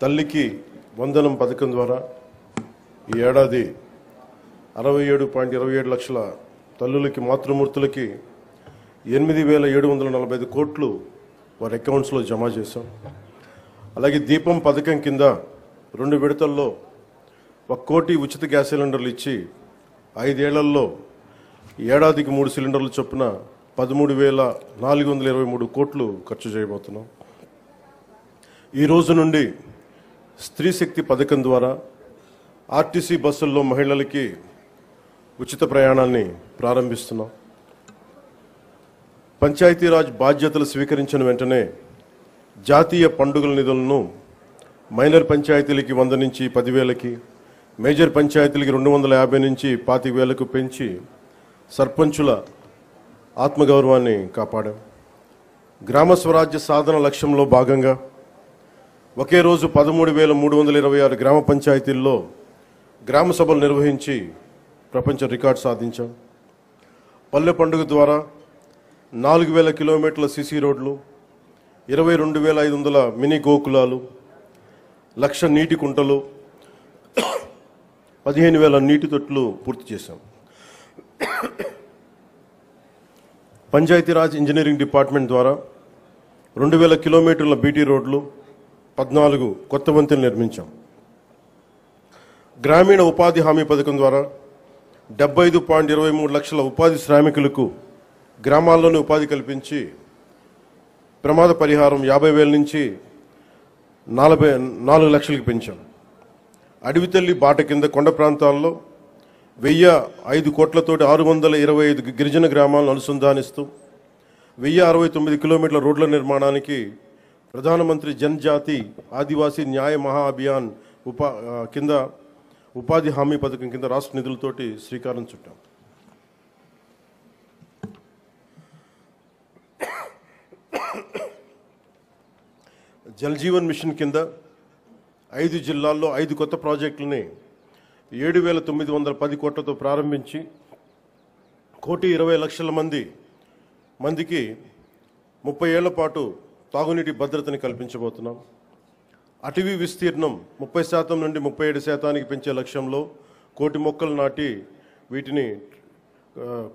తల్లికి వందనం పథకం ద్వారా ఈ ఏడాది 67.27 లక్షల తల్లులకి మాతృమూర్తులకి 8,745 కోట్లు వారి అకౌంట్స్లో జమ చేశాం. అలాగే దీపం పథకం కింద 2 విడతల్లో 1 కోటి ఉచిత గ్యాస్ సిలిండర్లు ఇచ్చి 5 ఏళ్లలో ఏడాదికి 3 సిలిండర్ల చొప్పున 13,423 కోట్లు ఖర్చు చేయబోతున్నాం. ఈ రోజు నుండి స్త్రీ శక్తి పథకం ద్వారా ఆర్టీసీ బస్సుల్లో మహిళలకి ఉచిత ప్రయాణాన్ని ప్రారంభిస్తున్నాం. పంచాయతీరాజ్ బాధ్యతలు స్వీకరించిన వెంటనే జాతీయ పండుగల నిధులను మైనర్ పంచాయతీలకి 100 నుంచి 10,000కి, మేజర్ పంచాయతీలకి 250 నుంచి 25,000కు పెంచి సర్పంచుల ఆత్మగౌరవాన్ని కాపాడాం. గ్రామ స్వరాజ్య సాధన లక్ష్యంలో భాగంగా ఒకే రోజు 13,326 గ్రామ పంచాయతీల్లో గ్రామ సభలు నిర్వహించి ప్రపంచ రికార్డు సాధించాం. పల్లె పండుగ ద్వారా 4,000 కిలోమీటర్ల సిసి రోడ్లు, 22,500 మినీ గోకులాలు, 1,00,000 నీటి కుంటలు, 15,000 నీటి తొట్లు పూర్తి చేశాం. పంచాయతీరాజ్ ఇంజనీరింగ్ డిపార్ట్మెంట్ ద్వారా 2,000 కిలోమీటర్ల బీటీ రోడ్లు, 14 కొత్త వంతెనలు నిర్మించాం. గ్రామీణ ఉపాధి హామీ పథకం ద్వారా 75.23 లక్షల ఉపాధి శ్రామికులకు గ్రామాల్లోనే ఉపాధి కల్పించి ప్రమాద పరిహారం 50,000 నుంచి 4 లక్షలకు పెంచాం. అడవితల్లి బాట కింద కొండ ప్రాంతాల్లో 1,005 కోట్లతోటి 625 గిరిజన గ్రామాలను అనుసంధానిస్తూ 1,069 కిలోమీటర్ల రోడ్ల నిర్మాణానికి ప్రధానమంత్రి జనజాతి ఆదివాసీ న్యాయ మహా అభియాన్ కింద ఉపాధి హామీ పథకం కింద రాష్ట్ర నిధులతోటి శ్రీకారం చుట్టాం. జల్ జీవన్ మిషన్ కింద 5 జిల్లాల్లో 5 కొత్త ప్రాజెక్టులని 7,910 కోట్లతో ప్రారంభించి 1,20,00,000 మందికి 30 ఏళ్ల పాటు తాగునీటి భద్రతని కల్పించబోతున్నాం. అటవీ విస్తీర్ణం 30% నుండి 37% పెంచే లక్ష్యంలో 1,00,00,000 మొక్కలు నాటి వీటిని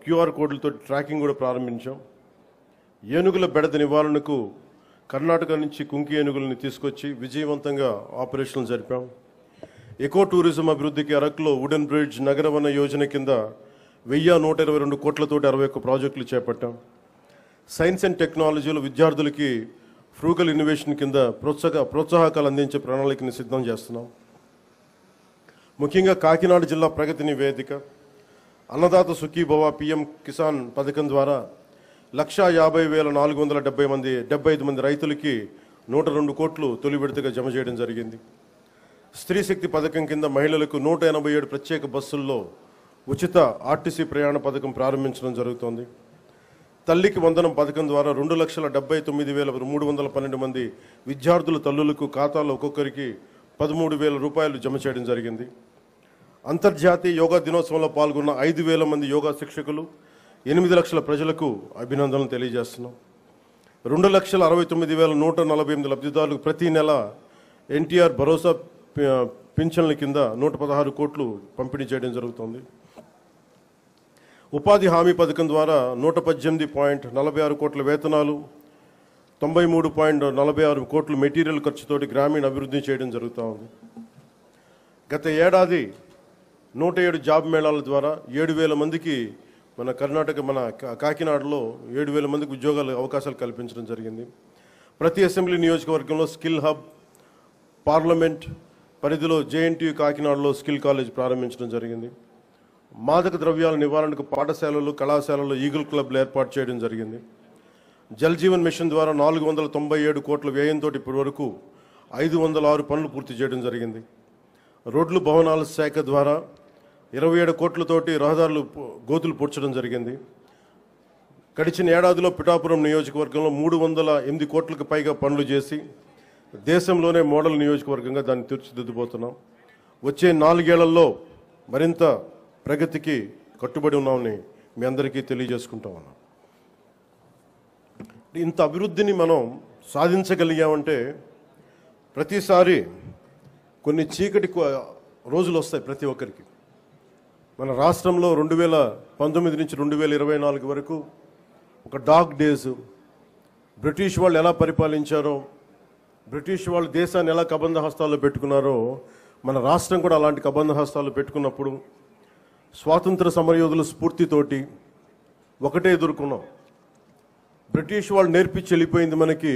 QR కోడ్లతో ట్రాకింగ్ కూడా ప్రారంభించాం. ఏనుగుల బెడద నివారణకు కర్ణాటక నుంచి కుంకి ఏనుగులని తీసుకొచ్చి విజయవంతంగా ఆపరేషన్లు జరిపాం. ఎకో టూరిజం అభివృద్ధికి అరకులో వుడెన్ బ్రిడ్జ్ నగరవన యోజన కింద 1,122 కోట్లతోటి 61 ప్రాజెక్టులు చేపట్టాం. సైన్స్ అండ్ టెక్నాలజీలో విద్యార్థులకి ఫ్రూగల్ ఇన్నోవేషన్ కింద ప్రోత్సాహకాలు అందించే ప్రణాళికని సిద్ధం చేస్తున్నాం. ముఖ్యంగా కాకినాడ జిల్లా ప్రగతి నివేదిక, అన్నదాత సుఖీభవ, PM కిసాన్ పథకం ద్వారా 1,50,475 మంది రైతులకి 102 కోట్లు తొలి విడతగా జమ చేయడం జరిగింది. స్త్రీ శక్తి పథకం కింద మహిళలకు 187 ప్రత్యేక బస్సుల్లో ఉచిత ఆర్టీసీ ప్రయాణ పథకం ప్రారంభించడం జరుగుతోంది. తల్లికి వందనం పథకం ద్వారా 2,79,312 మంది విద్యార్థుల తల్లులకు ఖాతాలో ఒక్కొక్కరికి 13,000 రూపాయలు జమ చేయడం జరిగింది. అంతర్జాతీయ యోగా దినోత్సవంలో పాల్గొన్న 5,000 మంది యోగా శిక్షకులు, 8 లక్షల ప్రజలకు అభినందనలు తెలియజేస్తున్నాం. 2,69,148 లబ్ధిదారులకు ప్రతి నెల NTR భరోసా పింఛన్ల కింద 116 కోట్లు పంపిణీ చేయడం జరుగుతోంది. ఉపాధి హామీ పథకం ద్వారా 118.46 కోట్ల వేతనాలు, 93.46 కోట్ల మెటీరియల్ ఖర్చుతోటి గ్రామీణ అభివృద్ధి చేయడం జరుగుతూ ఉంది. గత ఏడాది 107 జాబ్ మేళాల ద్వారా 7,000 మందికి మన కాకినాడలో 7,000 మందికి ఉద్యోగాల అవకాశాలు కల్పించడం జరిగింది. ప్రతి అసెంబ్లీ నియోజకవర్గంలో స్కిల్ హబ్, పార్లమెంట్ పరిధిలో JNTU కాకినాడలో స్కిల్ కాలేజ్ ప్రారంభించడం జరిగింది. మాదక ద్రవ్యాల నివారణకు పాఠశాలలు, కళాశాలలు ఈగల్ క్లబ్లు ఏర్పాటు చేయడం జరిగింది. జల్ జీవన్ మిషన్ ద్వారా 497 కోట్ల వ్యయంతో ఇప్పటి వరకు 506 పనులు పూర్తి చేయడం జరిగింది. రోడ్లు భవనాల శాఖ ద్వారా 27 కోట్లతోటి రహదారులు గోతులు పూడ్చడం జరిగింది. గడిచిన ఏడాదిలో పిఠాపురం నియోజకవర్గంలో 308 కోట్లకు పైగా పనులు చేసి దేశంలోనే మోడల్ నియోజకవర్గంగా దాన్ని తీర్చిదిద్దుబోతున్నాం. వచ్చే 4 ఏళ్లలో మరింత ప్రగతికి కట్టుబడి ఉన్నామని మీ అందరికీ తెలియజేసుకుంటా ఉన్నాం. ఇంత అభివృద్ధిని మనం సాధించగలిగామంటే ప్రతిసారి కొన్ని చీకటి రోజులు వస్తాయి ప్రతి ఒక్కరికి. మన రాష్ట్రంలో 2019 నుంచి 2024 వరకు ఒక డార్క్ డేస్. బ్రిటిష్ వాళ్ళు ఎలా పరిపాలించారో, బ్రిటిష్ వాళ్ళు దేశాన్ని ఎలా కబంధ హస్తాల్లో పెట్టుకున్నారో, మన రాష్ట్రం కూడా అలాంటి కబంధ హస్తాలు పెట్టుకున్నప్పుడు స్వాతంత్ర సమరయోధుల స్ఫూర్తితోటి ఒకటే ఎదుర్కొన్నాం. బ్రిటిష్ వాళ్ళు నేర్పించి వెళ్ళిపోయింది మనకి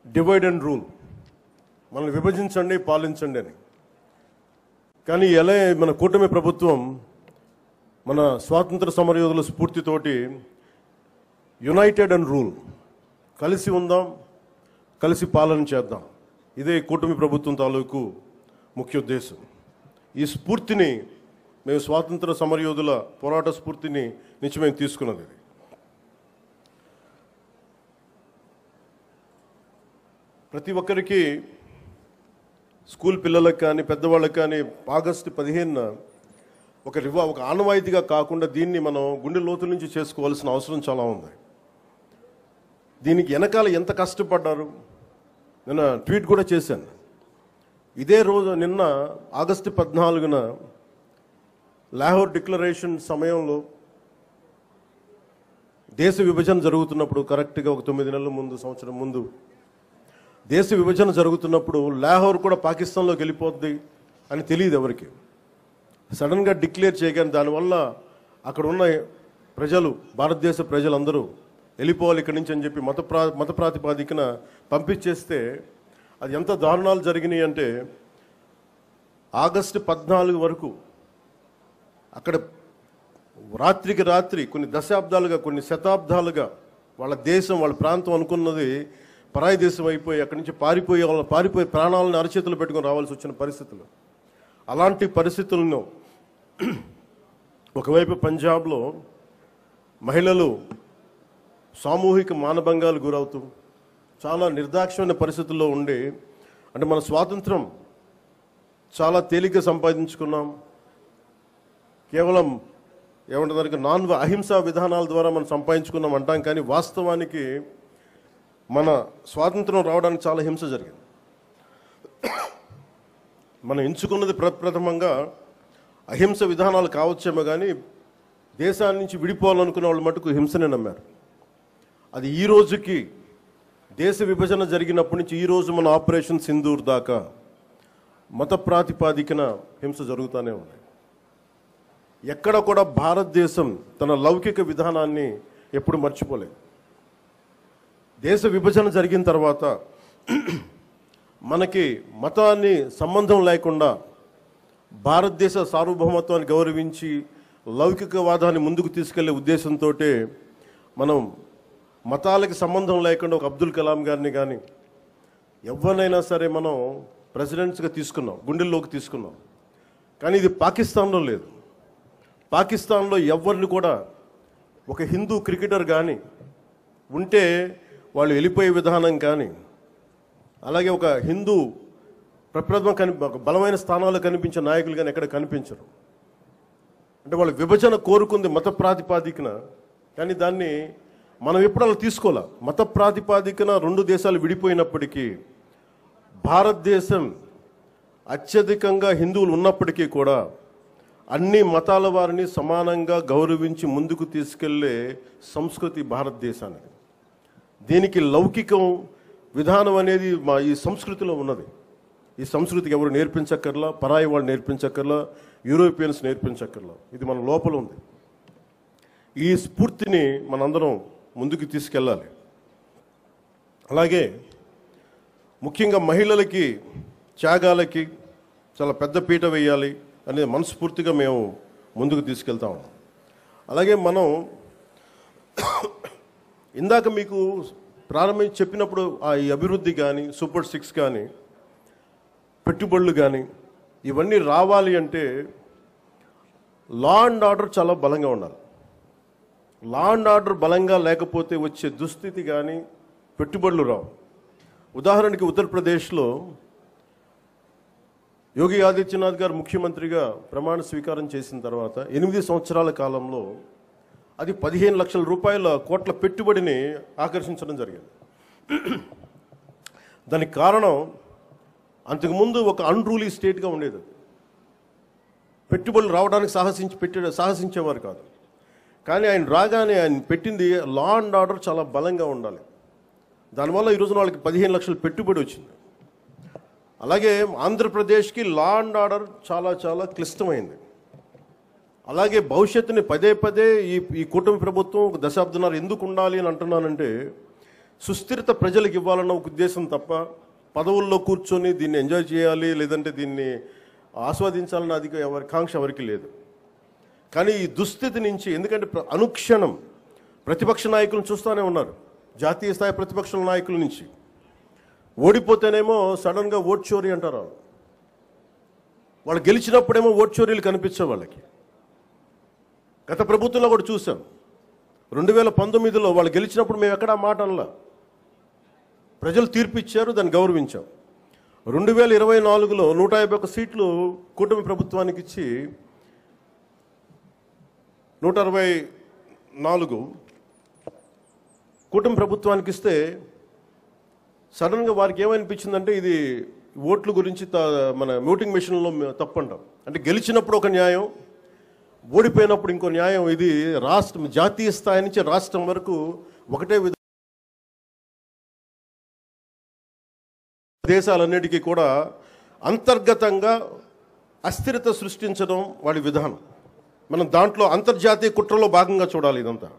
డివైడ్ అండ్ రూల్, మనల్ని విభజించండి పాలించండి అని. కానీ ఎలా మన కూటమి ప్రభుత్వం మన స్వాతంత్ర సమరయోధుల స్ఫూర్తితోటి యునైటెడ్ అండ్ రూల్, కలిసి ఉందాం, కలిసి పాలన చేద్దాం, ఇదే కూటమి ప్రభుత్వం తాలూకు ముఖ్య ఉద్దేశం. ఈ స్ఫూర్తిని మేము స్వాతంత్ర సమరయోధుల పోరాట స్ఫూర్తిని నుంచి మేము తీసుకున్నది. ప్రతి ఒక్కరికి, స్కూల్ పిల్లలకు కానీ పెద్దవాళ్ళకి కానీ ఆగస్టు 15న ఒక ఆనవాయితీగా కాకుండా దీన్ని మనం గుండె లోతుల నుంచి చేసుకోవాల్సిన అవసరం చాలా ఉంది. దీనికి వెనకాల ఎంత కష్టపడ్డారు, నేను ట్వీట్ కూడా చేశాను. ఇదే రోజు నిన్న ఆగస్టు 14న లాహోర్ డిక్లరేషన్ సమయంలో దేశ విభజన జరుగుతున్నప్పుడు, కరెక్ట్గా ఒక 9 నెలల ముందు, సంవత్సరం ముందు దేశ విభజన జరుగుతున్నప్పుడు లాహోర్ కూడా పాకిస్తాన్లోకి వెళ్ళిపోద్ది అని తెలియదు ఎవరికి. సడన్గా డిక్లేర్ చేయగానే దానివల్ల అక్కడ ఉన్న ప్రజలు, భారతదేశ ప్రజలందరూ వెళ్ళిపోవాలి ఇక్కడి నుంచి అని చెప్పి మత ప్రాతిపాదికన పంపించేస్తే అది ఎంత దారుణాలు జరిగినాయి అంటే, ఆగస్టు 14 వరకు అక్కడ రాత్రికి రాత్రి కొన్ని దశాబ్దాలుగా, కొన్ని శతాబ్దాలుగా వాళ్ళ దేశం, వాళ్ళ ప్రాంతం అనుకున్నది పరాయి దేశం అయిపోయి అక్కడి నుంచి పారిపోయి ప్రాణాలను అరచేతులు పెట్టుకొని రావాల్సి వచ్చిన పరిస్థితులు. అలాంటి పరిస్థితులను ఒకవైపు పంజాబ్లో మహిళలు సామూహిక మానభంగాలు గురవుతూ చాలా నిర్దాక్షిణ్యమైన పరిస్థితుల్లో ఉండి, అంటే మన స్వాతంత్రం చాలా తేలిక సంపాదించుకున్నాం, కేవలం ఏమంటారు అహింసా విధానాల ద్వారా మనం సంపాదించుకున్నాం అంటాం. కానీ వాస్తవానికి మన స్వాతంత్రం రావడానికి చాలా హింస జరిగింది. మనం ఎంచుకున్నది ప్రప్రథమంగా అహింస విధానాలు కావచ్చేమో, కానీ దేశాన్ని నుంచి విడిపోవాలనుకున్న వాళ్ళు మటుకు హింసనే నమ్మారు. అది ఈ రోజుకి, దేశ విభజన జరిగినప్పటి నుంచి ఈ రోజు మన ఆపరేషన్ సింధూర్ దాకా మత ప్రాతిపాదికన హింస జరుగుతూనే ఉంది. ఎక్కడ కూడా భారతదేశం తన లౌకిక విధానాన్ని ఎప్పుడు మర్చిపోలేదు. దేశ విభజన జరిగిన తర్వాత మనకి మతాన్ని సంబంధం లేకుండా భారతదేశ సార్వభౌమత్వాన్ని గౌరవించి లౌకికవాదాన్ని ముందుకు తీసుకెళ్లే ఉద్దేశంతో మనం మతాలకి సంబంధం లేకుండా ఒక అబ్దుల్ కలాం గారిని కానీ ఎవరినైనా సరే మనం ప్రెసిడెంట్స్గా తీసుకున్నాం, గుండెల్లోకి తీసుకున్నాం. కానీ ఇది పాకిస్తాన్లో లేదు. పాకిస్తాన్లో ఎవరిని కూడా ఒక హిందూ క్రికెటర్ కానీ ఉంటే వాళ్ళు వెళ్ళిపోయే విధానం కానీ, అలాగే ఒక హిందూ ఒక బలమైన స్థానాల్లో కనిపించే నాయకులు కానీ ఎక్కడ కనిపించరు. అంటే వాళ్ళు విభజన కోరుకుంది మత ప్రాతిపాదికన, కానీ దాన్ని మనం ఎప్పుడు అలా తీసుకోవాలి. మత ప్రాతిపాదికన 2 దేశాలు విడిపోయినప్పటికీ భారతదేశం అత్యధికంగా హిందువులు ఉన్నప్పటికీ కూడా అన్ని మతాల వారిని సమానంగా గౌరవించి ముందుకు తీసుకెళ్లే సంస్కృతి భారతదేశానికి. దీనికి లౌకికం విధానం అనేది ఈ సంస్కృతిలో ఉన్నది. ఈ సంస్కృతికి ఎవరు నేర్పించక్కర్లా, పరాయి వాళ్ళు నేర్పించక్కర్లా, యూరోపియన్స్ నేర్పించక్కర్లా, ఇది మన లోపల ఉంది. ఈ స్ఫూర్తిని మనందరం ముందుకు తీసుకెళ్ళాలి. అలాగే ముఖ్యంగా మహిళలకి, త్యాగాలకి చాలా పెద్ద పీట వేయాలి అనేది మనస్ఫూర్తిగా మేము ముందుకు తీసుకెళ్తాం. అలాగే మనం ఇందాక మీకు ప్రారంభించి చెప్పినప్పుడు ఈ అభివృద్ధి కానీ, సూపర్ 6 కానీ, పెట్టుబడులు కానీ ఇవన్నీ రావాలి అంటే లా అండ్ ఆర్డర్ చాలా బలంగా ఉండాలి. లా అండ్ ఆర్డర్ బలంగా లేకపోతే వచ్చే దుస్థితి కానీ పెట్టుబడులు రావు. ఉదాహరణకి ఉత్తరప్రదేశ్లో యోగి ఆదిత్యనాథ్ గారు ముఖ్యమంత్రిగా ప్రమాణ స్వీకారం చేసిన తర్వాత 8 సంవత్సరాల కాలంలో అది 15 లక్షల రూపాయల కోట్ల పెట్టుబడిని ఆకర్షించడం జరిగింది. దానికి కారణం అంతకుముందు ఒక అన్రూలీ స్టేట్గా ఉండేది. పెట్టుబడులు రావడానికి సాహసించేవారు కాదు. కానీ ఆయన రాగానే ఆయన పెట్టింది లా అండ్ ఆర్డర్ చాలా బలంగా ఉండాలి. దానివల్ల ఈరోజు వాళ్ళకి 15 లక్షల పెట్టుబడి వచ్చింది. అలాగే ఆంధ్రప్రదేశ్కి లా అండ్ ఆర్డర్ చాలా చాలా క్లిష్టమైంది. అలాగే భవిష్యత్తుని పదే పదే ఈ కూటమి ప్రభుత్వం ఒక దశాబ్దన్నర ఎందుకు ఉండాలి అని అంటున్నానంటే, సుస్థిరత ప్రజలకు ఇవ్వాలన్న ఒక ఉద్దేశం తప్ప పదవుల్లో కూర్చొని దీన్ని ఎంజాయ్ చేయాలి, లేదంటే దీన్ని ఆస్వాదించాలన్న కాంక్ష ఎవరికి లేదు. కానీ ఈ దుస్థితి నుంచి, ఎందుకంటే అనుక్షణం ప్రతిపక్ష నాయకులను చూస్తూనే ఉన్నారు. జాతీయ స్థాయి ప్రతిపక్ష నాయకుల నుంచి ఓడిపోతేనేమో సడన్గా ఓట్ చోరీ అంటారు. వాళ్ళు గెలిచినప్పుడేమో ఓట్ చోరీలు కనిపించే వాళ్ళకి. గత ప్రభుత్వంలో కూడా చూసాం. 2019లో వాళ్ళు గెలిచినప్పుడు మేము ఎక్కడా మాట అనలా. ప్రజలు తీర్పు ఇచ్చారు, దాన్ని గౌరవించాం. 2024లో 151 సీట్లు కూటమి ప్రభుత్వానికి ఇచ్చి 164 కూటమి ప్రభుత్వానికి ఇస్తే సడన్గా వారికి ఏమనిపించిందంటే ఇది ఓట్ల గురించి మన ఓటింగ్ మెషిన్లో తప్పంటాం. అంటే గెలిచినప్పుడు ఒక న్యాయం, ఓడిపోయినప్పుడు ఇంకో న్యాయం. ఇది రాష్ట్రం, జాతీయ స్థాయి నుంచి రాష్ట్రం వరకు ఒకటే దేశాలన్నిటికీ కూడా అంతర్గతంగా అస్థిరత సృష్టించడం వాడి విధానం. మనం దాంట్లో అంతర్జాతీయ కుట్రలో భాగంగా చూడాలి ఇదంతా.